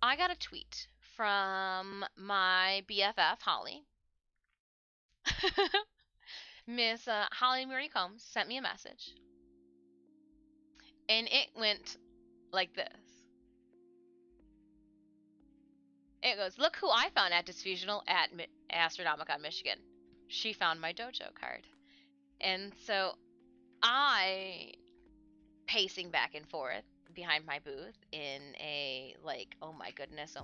I got a tweet from my BFF, Holly. Miss Holly Marie Combs sent me a message, and it went like this. It goes, "Look who I found at Disfusional at Astronomicon, Michigan. She found my dojo card." And so I, pacing back and forth behind my booth in a like, oh my goodness,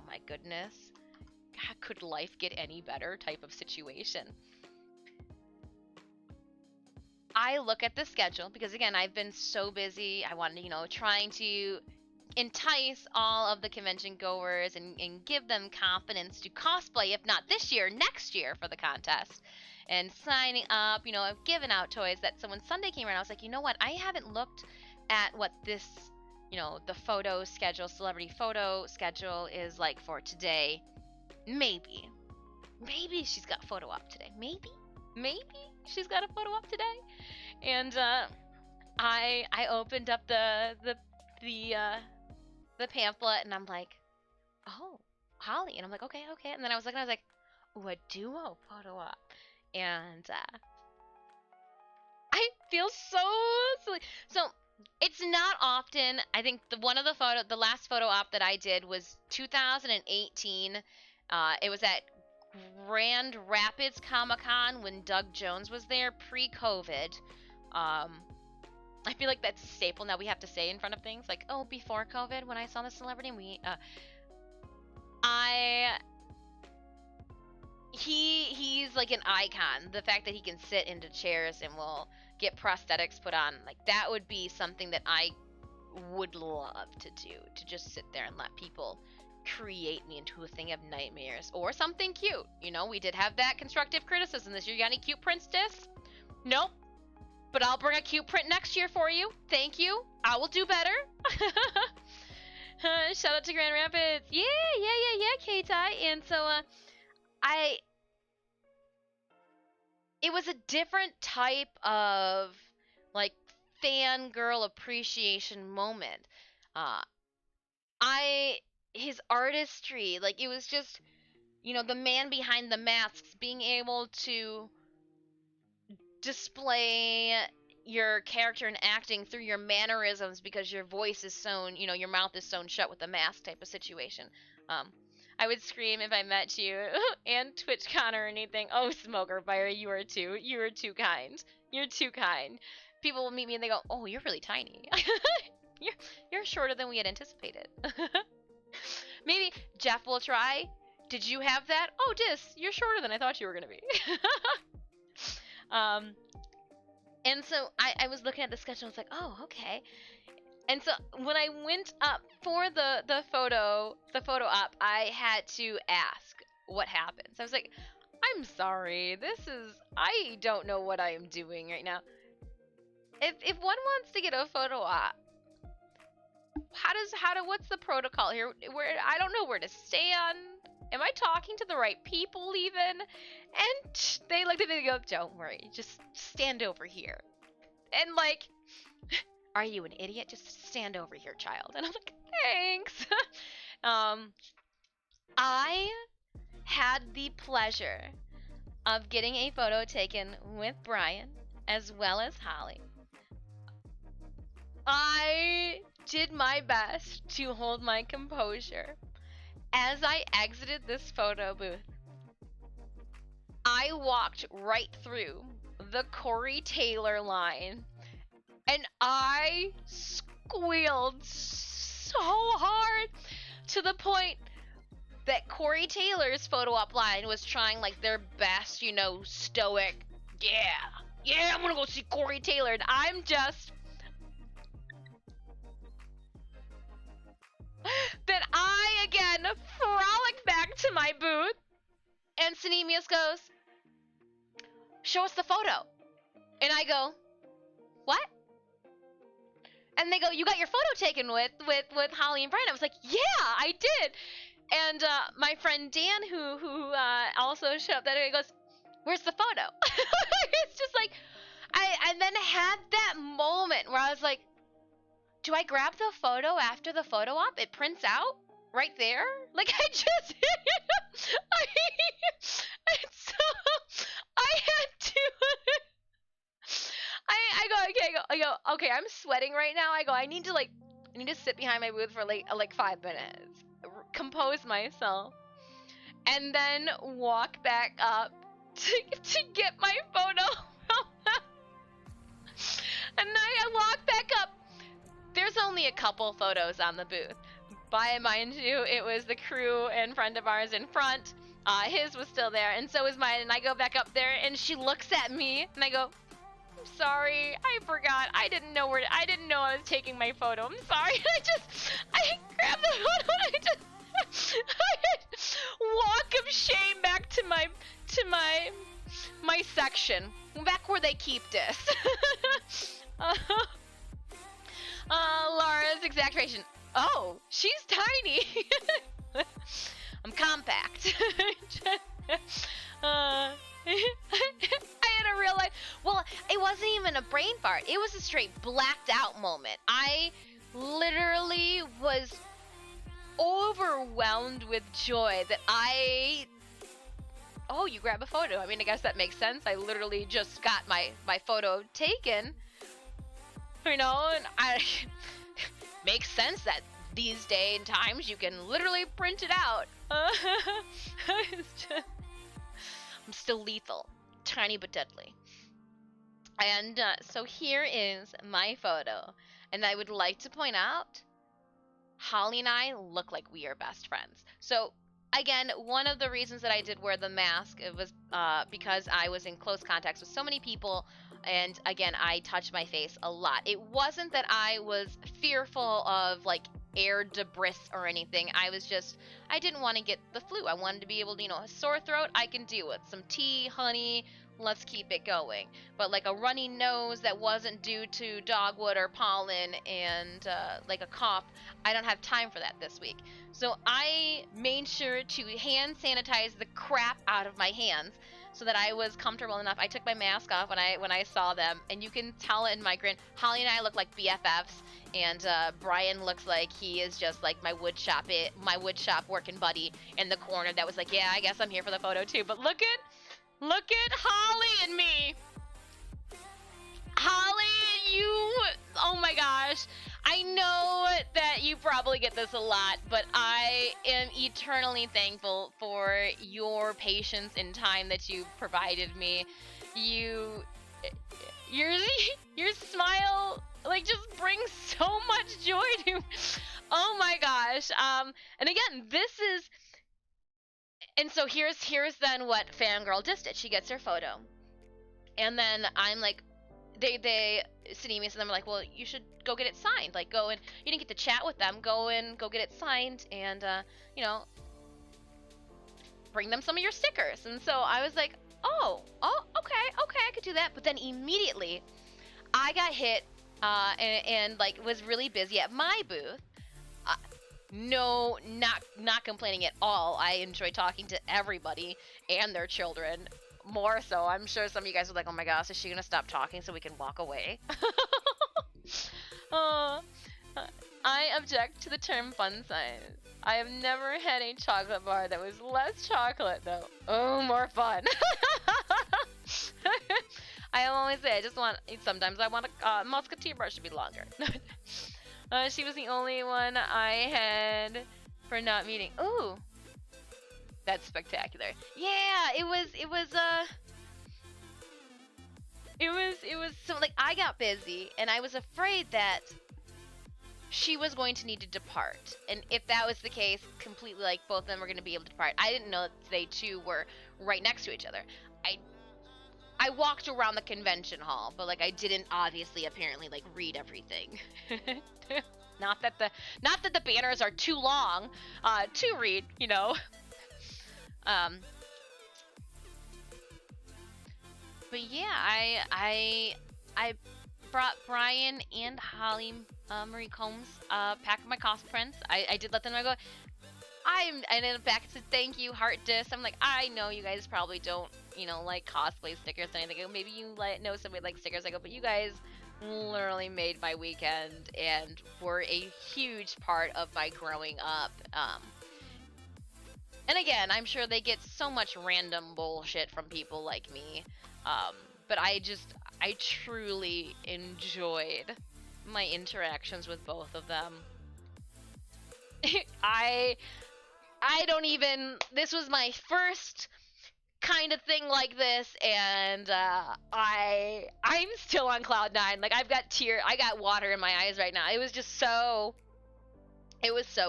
could life get any better type of situation. I look at the schedule because, again, I've been so busy. I wanted, trying to entice all of the convention goers and give them confidence to cosplay, if not this year, next year for the contest. And signing up, I've given out toys. So when Sunday came around, I was like, you know what? I haven't looked at what this, the photo schedule, celebrity photo schedule is like for today. Maybe she's got a photo op today. Maybe she's got a photo op today. And I opened up the pamphlet, and I'm like, oh, Holly. And I'm like, okay. And then I was like, ooh, a duo photo op. And I feel so silly. So it's not often. I think the last photo op that I did was 2018. It was at Grand Rapids Comic-Con when Doug Jones was there, pre-COVID. I feel like that's a staple now we have to say in front of things, like, oh, before COVID, when I saw the celebrity, he's like an icon. The fact that he can sit into chairs and will get prosthetics put on, like, that would be something that I would love to do, to just sit there and let people create me into a thing of nightmares or something cute. We did have that constructive criticism this year. You got any cute prints, Dis? Nope. But I'll bring a cute print next year for you. Thank you. I will do better. Shout out to Grand Rapids. Yeah, K-Tai. And so, it was a different type of, like, fangirl appreciation moment. His artistry, like, it was just, the man behind the masks being able to display your character and acting through your mannerisms because your voice is sewn, your mouth is sewn shut with a mask type of situation. I would scream if I met you and TwitchCon or anything. Oh, Smoker Fire, you are too kind. You're too kind. People will meet me and they go, oh, you're really tiny. you're shorter than we had anticipated. Maybe Jeff will try. Did you have that? Oh, Dis, you're shorter than I thought you were gonna be. And so I was looking at the schedule. I was like, oh, okay. And so when I went up for the photo op, I had to ask what happened. So I was like, I'm sorry. I don't know what I am doing right now. If one wants to get a photo op, what's the protocol here? I don't know where to stand. Am I talking to the right people even? And they looked at me and go, don't worry, just stand over here. And like, are you an idiot? Just stand over here, child. And I'm like, thanks. I had the pleasure of getting a photo taken with Brian as well as Holly. I did my best to hold my composure. As I exited this photo booth, I walked right through the Corey Taylor line, and I squealed so hard to the point that Corey Taylor's photo op line was trying like their best, stoic, yeah, I'm gonna go see Corey Taylor, and I'm just that I again frolic back to my booth, and Cinemius goes, show us the photo. And I go, what? And they go, you got your photo taken with Holly and Brian. I was like, yeah, I did. And my friend Dan, who also showed up that day, goes, where's the photo? It's just like, I then had that moment where I was like, do I grab the photo after the photo op? It prints out? right there. Like I just, I, it's so, I had to. I go okay. I go okay. I'm sweating right now. I go. I need to sit behind my booth for like 5 minutes, compose myself, and then walk back up to get my photo. And I walk back up. There's only a couple photos on the booth. By mind you, it was the crew and friend of ours in front. His was still there, and so was mine. And I go back up there, and she looks at me, and I go, "I'm sorry, I forgot. I didn't know I was taking my photo. I'm sorry." I grabbed the photo, and I walk of shame back to my section, back where they keep this. Laura's exaggeration. Oh, she's tiny. I'm compact. I had a real life. Well, it wasn't even a brain fart. It was a straight blacked out moment. I literally was overwhelmed with joy that oh, you grab a photo. I mean, I guess that makes sense. I literally just got my photo taken. You know, and makes sense that these day and times you can literally print it out. I'm still lethal, tiny but deadly. And so here is my photo, and I would like to point out, Holly and I look like we are best friends. So again, one of the reasons that I did wear the mask, it was because I was in close contacts with so many people. And again, I touch my face a lot. It wasn't that I was fearful of like air debris or anything. I didn't want to get the flu. I wanted to be able to, a sore throat, I can deal with some tea, honey, let's keep it going. But like a runny nose that wasn't due to dogwood or pollen and like a cough, I don't have time for that this week. So I made sure to hand sanitize the crap out of my hands so that I was comfortable enough. I took my mask off when I saw them, and you can tell in my grin. Holly and I look like BFFs, and Brian looks like he is just like my wood shop working buddy in the corner that was like, yeah, I guess I'm here for the photo too. But look at Holly and me. Holly, oh my gosh. I know that you probably get this a lot, but I am eternally thankful for your patience and time that you provided me. Your smile like just brings so much joy to me. Oh my gosh. And again, and so here's then what Fangirl just did. She gets her photo. And then I'm like, they sitting me, so they're like, well, you should go get it signed. Like, go and you didn't get to chat with them. Go get it signed, and bring them some of your stickers. And so I was like, oh, okay, I could do that. But then immediately, I got hit, and like was really busy at my booth. No, not complaining at all. I enjoy talking to everybody and their children. More so, I'm sure some of you guys are like, oh my gosh, is she gonna stop talking so we can walk away? I object to the term fun size. I have never had a chocolate bar that was less chocolate though. Oh, more fun. I always say, sometimes I want a musketeer bar should be longer. She was the only one I had for not meeting. Ooh. That's spectacular. Yeah, it was so like I got busy and I was afraid that she was going to need to depart. And if that was the case, completely like both of them were going to be able to depart. I didn't know that they two were right next to each other. I walked around the convention hall, but like I didn't obviously apparently like read everything. Not that the banners are too long to read, But yeah, I brought Brian and Holly Marie Combs pack of my cosplay friends. I did let them know. I ended up back and said thank you, heart disc. I'm like, I know you guys probably don't like cosplay stickers or anything. Maybe you know somebody likes stickers. I go, but you guys literally made my weekend and were a huge part of my growing up. And again, I'm sure they get so much random bullshit from people like me. But I truly enjoyed my interactions with both of them. I don't even, this was my first kind of thing like this, and I'm still on cloud 9. Like, I got water in my eyes right now. It was so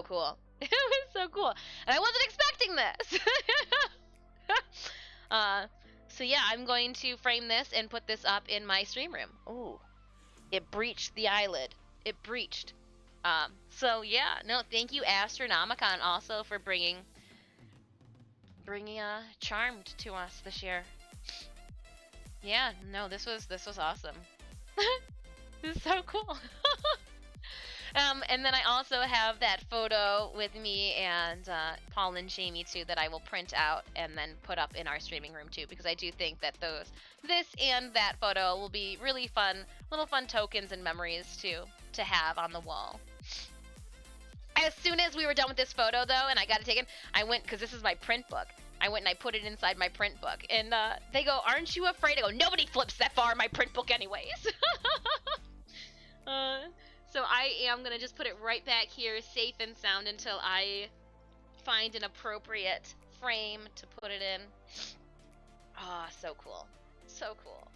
cool. It was so cool, and I wasn't expecting this. So yeah, I'm going to frame this and put this up in my stream room. Ooh, it breached the eyelid. It breached. So yeah, no, thank you Astronomicon also for bringing Charmed to us this year. Yeah, no, this was awesome. This is so cool. And then I also have that photo with me and Paul and Jamie too that I will print out and then put up in our streaming room too, because I do think that this and that photo will be really fun, little fun tokens and memories to have on the wall. As soon as we were done with this photo though, and I got it taken, I went, because this is my print book, I went and I put it inside my print book, and they go, "Aren't you afraid?" I go, "Nobody flips that far in my print book anyways." So I am gonna just put it right back here, safe and sound, until I find an appropriate frame to put it in. Ah, so cool. So cool.